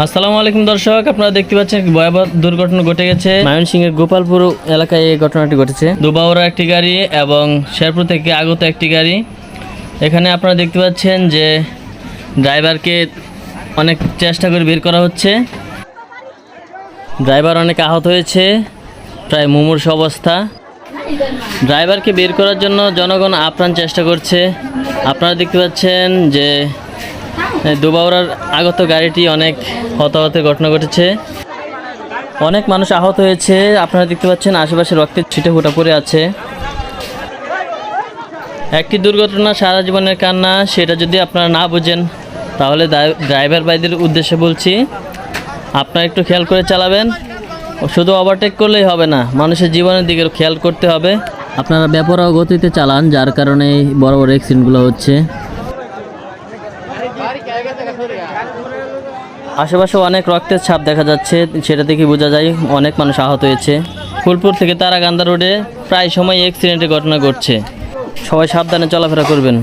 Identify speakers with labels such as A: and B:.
A: আসসালামু আলাইকুম দর্শক, আপনারা দেখতে পাচ্ছেন ভয়াবহ দুর্ঘটনা ঘটে গেছে ময়মনসিংহের গোপালপুর এলাকায়। এই ঘটনাটি ঘটেছে। দুবাউরা একটি গাড়ি এবং শেরপুর থেকে আগত একটি গাড়ি। এখানে আপনারা দেখতে পাচ্ছেন যে ড্রাইভারকে অনেক চেষ্টা করে বের করা হচ্ছে। ড্রাইভার অনেক আহত হয়েছে, প্রায় মুমূর্ষ অবস্থা। ড্রাইভারকে বের করার জন্য জনগণ আপ্রাণ চেষ্টা করছে। আপনারা দেখতে পাচ্ছেন যে দুবাউরার আগত গাড়িটি অনেক হতাহতের ঘটনা ঘটেছে, অনেক মানুষ আহত হয়েছে। আপনারা দেখতে পাচ্ছেন আশেপাশে রক্তের ছিটে ফোটা পড়ে আছে। একটি দুর্ঘটনা সারা জীবনের কান্না, সেটা যদি আপনারা না বুঝেন তাহলে ড্রাইভার ভাইদের উদ্দেশ্যে বলছি, আপনারা একটু খেয়াল করে চালাবেন। শুধু ওভারটেক করলেই হবে না, মানুষের জীবনের দিকে খেয়াল করতে হবে। আপনারা বেপরোয়া গতিতে চালান, যার কারণে বড় বড় অ্যাক্সিডেন্টগুলো হচ্ছে। আশেপাশে অনেক রক্তের ছাপ দেখা যাচ্ছে, সেটা দেখে বোঝা যায় অনেক মানুষ আহত হয়েছে। ফুলপুর থেকে তারাকান্দা রোডে প্রায় সময় অ্যাক্সিডেন্টের ঘটনা ঘটছে। সবাই সাবধানে চলাফেরা করবেন।